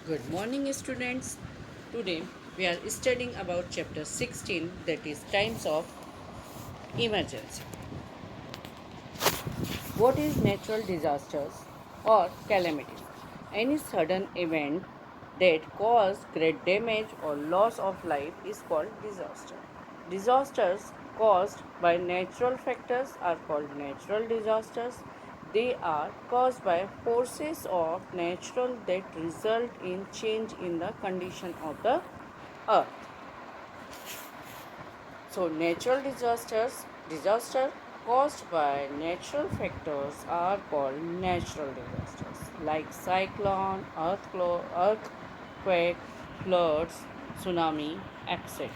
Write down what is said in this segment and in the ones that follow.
Good morning, students. Today we are studying about chapter 16, that is times of emergency. What is natural disasters or calamities? Any sudden event that cause great damage or loss of life is called disaster. Disasters caused by natural factors are called natural disasters. They are caused by forces of natural that result in change in the condition of the earth. So, natural disaster caused by natural factors are called natural disasters like cyclone, earthquake, floods, tsunami, etc.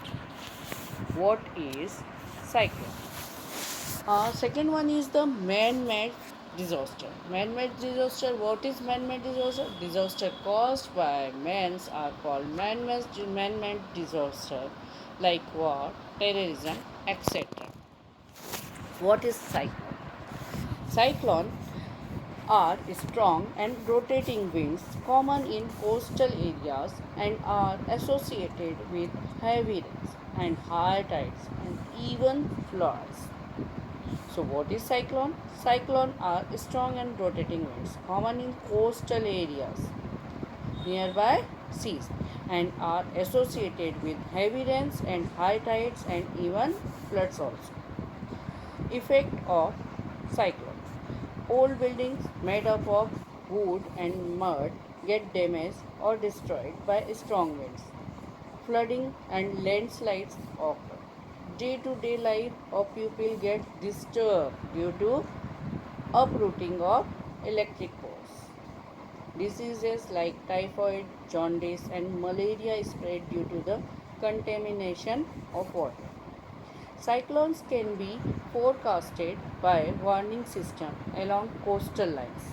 What is cyclone? Second one is the man-made disaster. Man-made disaster. What is man-made disaster? Disaster caused by men are called man-made disaster, like war, terrorism, etc. What is cyclone? Cyclone are strong and rotating winds common in coastal areas and are associated with heavy rains and high tides and even floods. So, what is cyclone? Cyclone are strong and rotating winds common in coastal areas nearby seas and are associated with heavy rains and high tides and even floods also. Effect of cyclone. Old buildings made up of wood and mud get damaged or destroyed by strong winds. Flooding and landslides occur. Day-to-day life of people get disturbed due to uprooting of electric poles. Diseases like typhoid, jaundice, and malaria spread due to the contamination of water. Cyclones can be forecasted by warning system along coastal lines.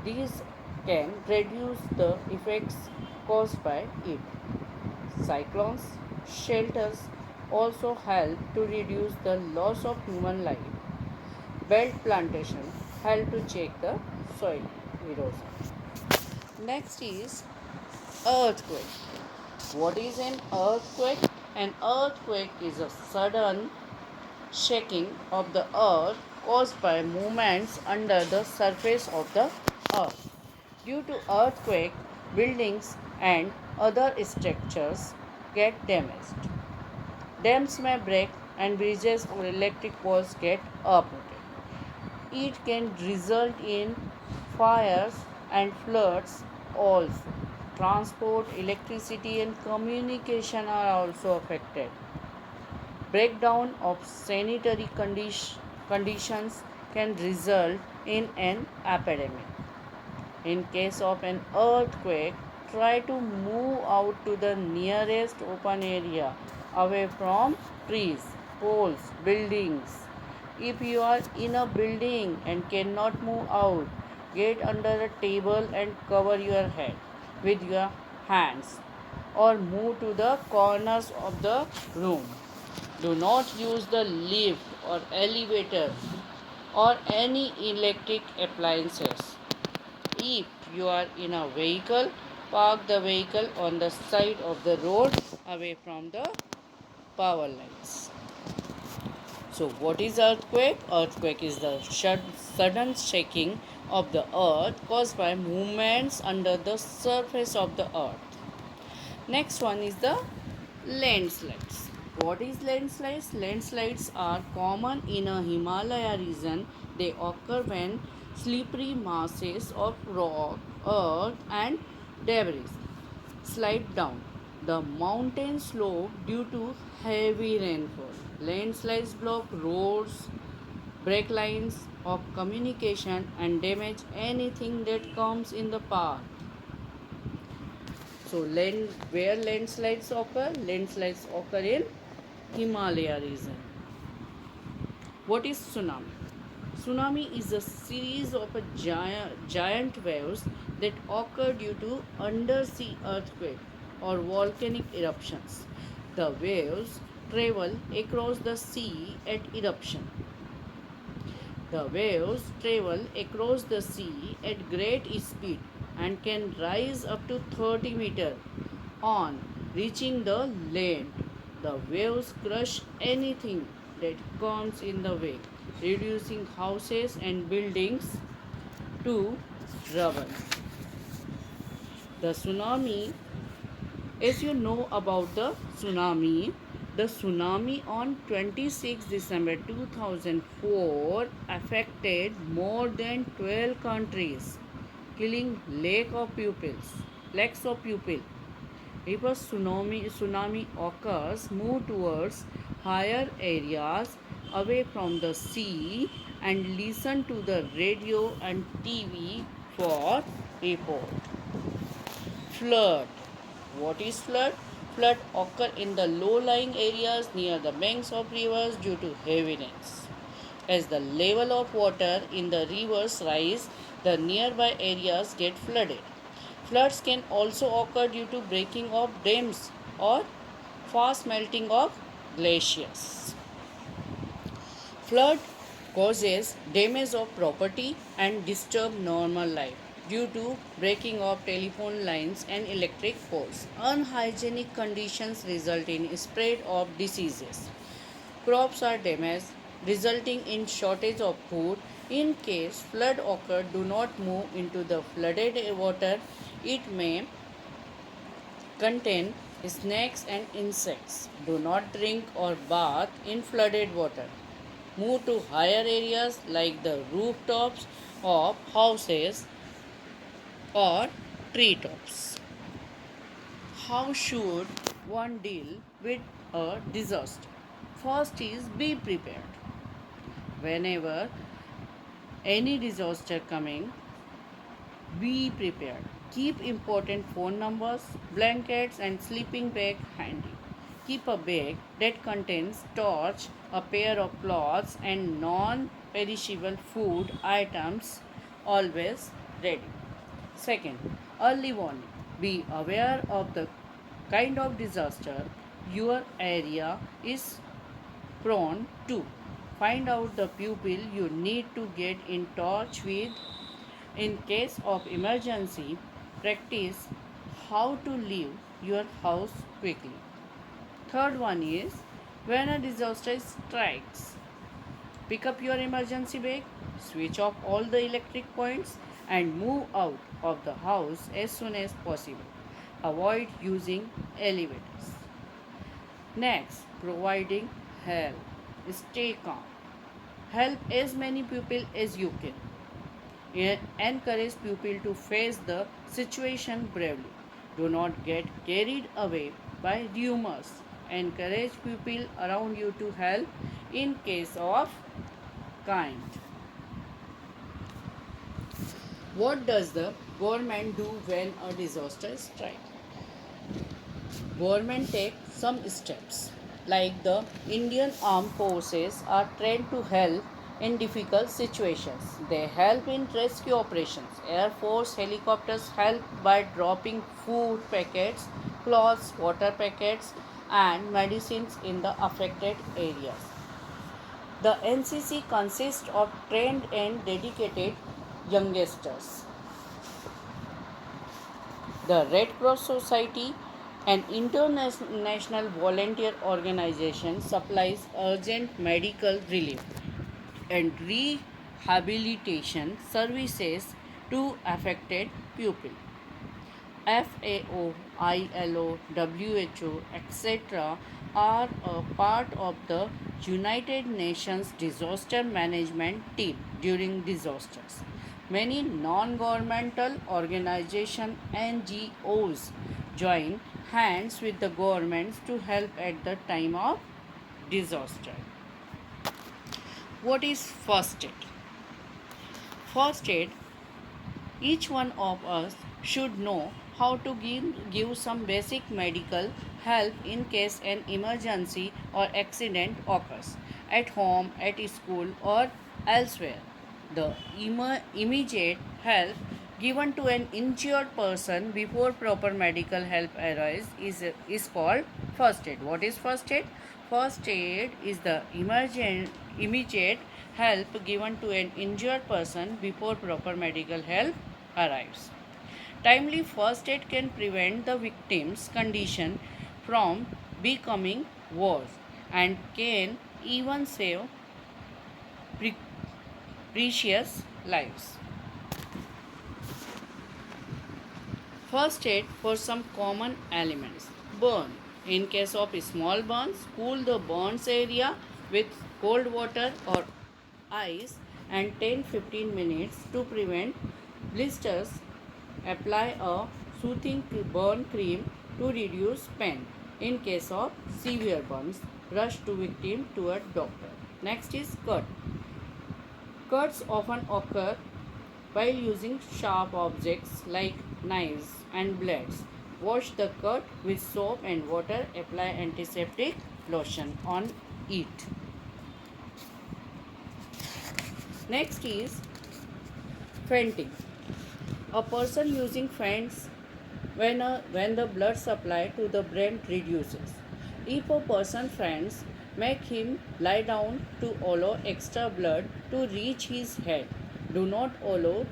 These can reduce the effects caused by it. Cyclones shelters also help to reduce the loss of human life. Belt plantation help to check the soil erosion. Next is earthquake. What is an earthquake? An earthquake is a sudden shaking of the earth caused by movements under the surface of the earth. Due to earthquake, buildings and other structures get damaged. Dams may break and bridges or electric poles get uprooted. It can result in fires and floods also. Transport, electricity, and communication are also affected. Breakdown of sanitary conditions can result in an epidemic. In case of an earthquake, try to move out to the nearest open area away from trees, poles, buildings. If you are in a building and cannot move out, get under a table and cover your head with your hands or move to the corners of the room. Do not use the lift or elevator or any electric appliances. If you are in a vehicle, park the vehicle on the side of the road away from the power lines. So, what is earthquake? Earthquake is the sudden shaking of the earth caused by movements under the surface of the earth. Next one is the landslides. What is landslides? Landslides are common in a Himalaya region. They occur when slippery masses of rock, earth, and debris slide down the mountain slope due to heavy rainfall. Landslides block roads, break lines of communication, and damage anything that comes in the path. So, where landslides occur? Landslides occur in Himalaya region. What is tsunami? Tsunami is a series of giant waves that occur due to undersea earthquake or volcanic eruptions. The waves travel across the sea at eruption. The waves travel across the sea at great speed and can rise up to 30 meters. On reaching the land, the waves crush anything that comes in the way, reducing houses and buildings to rubble. The tsunami, as you know about the tsunami on 26 December 2004 affected more than 12 countries, killing lakhs of people. If a tsunami occurs, move towards higher areas away from the sea and listen to the radio and TV for report. Flood. What is flood? Flood occur in the low-lying areas near the banks of rivers due to heavy rains. As the level of water in the rivers rise, the nearby areas get flooded. Floods can also occur due to breaking of dams or fast melting of glaciers. Flood causes damage of property and disturb normal life due to breaking of telephone lines and electric poles. Unhygienic conditions result in spread of diseases. Crops are damaged, resulting in shortage of food. In case flood occur, do not move into the flooded water. It may contain snakes and insects. Do not drink or bath in flooded water. Move to higher areas like the rooftops of houses or treetops. How should one deal with a disaster? First is be prepared. Whenever any disaster coming, be prepared. Keep important phone numbers, blankets, and sleeping bag handy. Keep a bag that contains torch, a pair of clothes, and non perishable food items always ready. Second, early warning. Be aware of the kind of disaster your area is prone to. Find out the people you need to get in touch with in case of emergency. Practice how to leave your house quickly. Third one is when a disaster strikes, pick up your emergency bag, switch off all the electric points, and move out of the house as soon as possible. Avoid using elevators. Next, providing help. Stay calm. Help as many people as you can. Encourage people to face the situation bravely. Do not get carried away by rumors. Encourage people around you to help in case of kind. What does the government do when a disaster strikes? Government take some steps like the Indian Armed Forces are trained to help in difficult situations. They help in rescue operations. Air Force helicopters help by dropping food packets, clothes, water packets, and medicines in the affected areas. The NCC consists of trained and dedicated youngsters. The Red Cross Society, an international volunteer organization, supplies urgent medical relief and rehabilitation services to affected people. FAO, ILO, WHO, etc. are a part of the United Nations disaster management team during disasters. Many non-governmental organizations NGOs join hands with the governments to help at the time of disaster. What is first aid? First aid, each one of us should know how to give some basic medical help in case an emergency or accident occurs at home, at school, or elsewhere. The immediate help given to an injured person before proper medical help arrives is called first aid. What is first aid? First aid is the immediate help given to an injured person before proper medical help arrives. Timely first aid can prevent the victim's condition from becoming worse and can even save pre- precious lives. First aid for some common elements. Burn. In case of small burns, cool the burns area with cold water or ice and 10-15 minutes to prevent blisters. Apply a soothing burn cream to reduce pain. In case of severe burns, rush to victim to a doctor. Next is cut. Cuts often occur while using sharp objects like knives and blades. Wash the cut with soap and water. Apply antiseptic lotion on it. Next is fainting. A person using faints when the blood supply to the brain reduces. If a person faints, make him lie down to allow extra blood to reach his head. Do not allow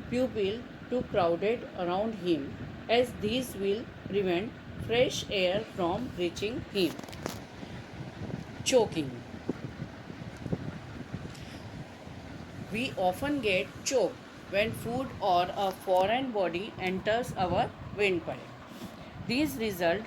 pupil to crowded around him as these will prevent fresh air from reaching him. Choking. We often get choked when food or a foreign body enters our windpipe. These result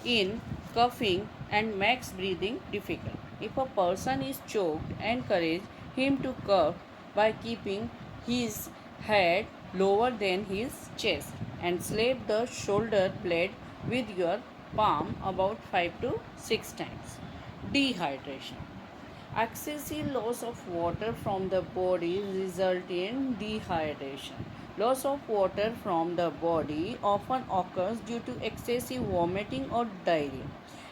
in coughing and makes breathing difficult. If a person is choked, encourage him to cough by keeping his head lower than his chest and slap the shoulder blade with your palm about 5 to 6 times. Dehydration. Excessive loss of water from the body result in dehydration. Loss of water from the body often occurs due to excessive vomiting or diarrhea.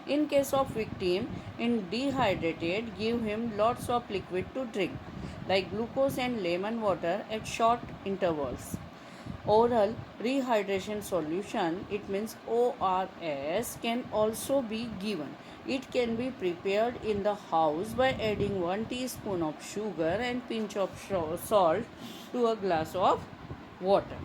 In case of victim in dehydrated, give him lots of liquid to drink, like glucose and lemon water at short intervals. Oral rehydration solution, it means ORS, can also be given. It can be prepared in the house by adding 1 teaspoon of sugar and pinch of salt to a glass of water.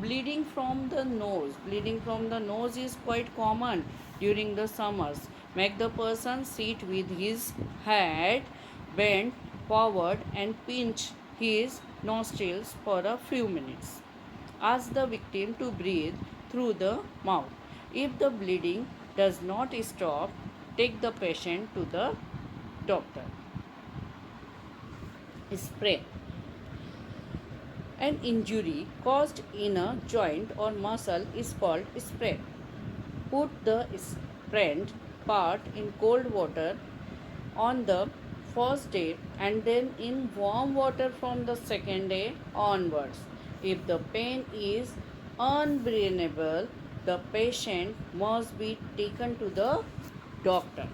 Bleeding from the nose. Bleeding from the nose is quite common during the summers. Make the person sit with his head bent forward and pinch his nostrils for a few minutes. Ask the victim to breathe through the mouth. If the bleeding does not stop, take the patient to the doctor. Spray. An injury caused in a joint or muscle is called sprain. Put the sprained part in cold water on the first day and then in warm water from the second day onwards. If the pain is unbearable, the patient must be taken to the doctor.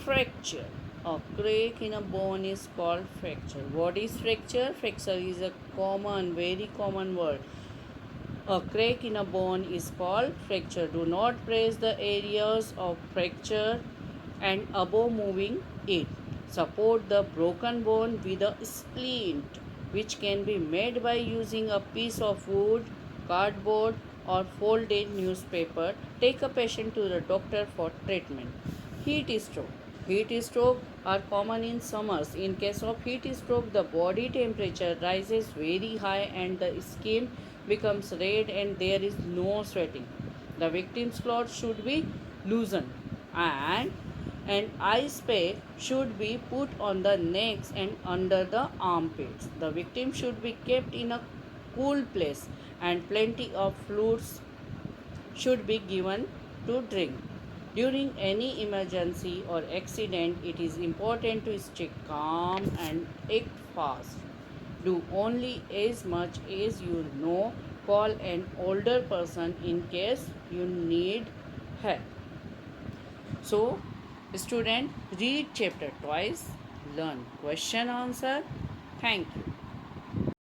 Fracture. A crack in a bone is called fracture. What is fracture? Fracture is a very common word. A crack in a bone is called fracture. Do not press the areas of fracture and above moving it. Support the broken bone with a splint, which can be made by using a piece of wood, cardboard, or folded newspaper. Take a patient to the doctor for treatment. Heat stroke. Heat stroke are common in summers. In case of heat stroke, the body temperature rises very high and the skin becomes red and there is no sweating. The victim's clothes should be loosened and an ice pack should be put on the necks and under the armpits. The victim should be kept in a cool place and plenty of fluids should be given to drink. During any emergency or accident, it is important to stay calm and act fast. Do only as much as you know. Call an older person in case you need help. So, student, read chapter twice, learn question answer. Thank you.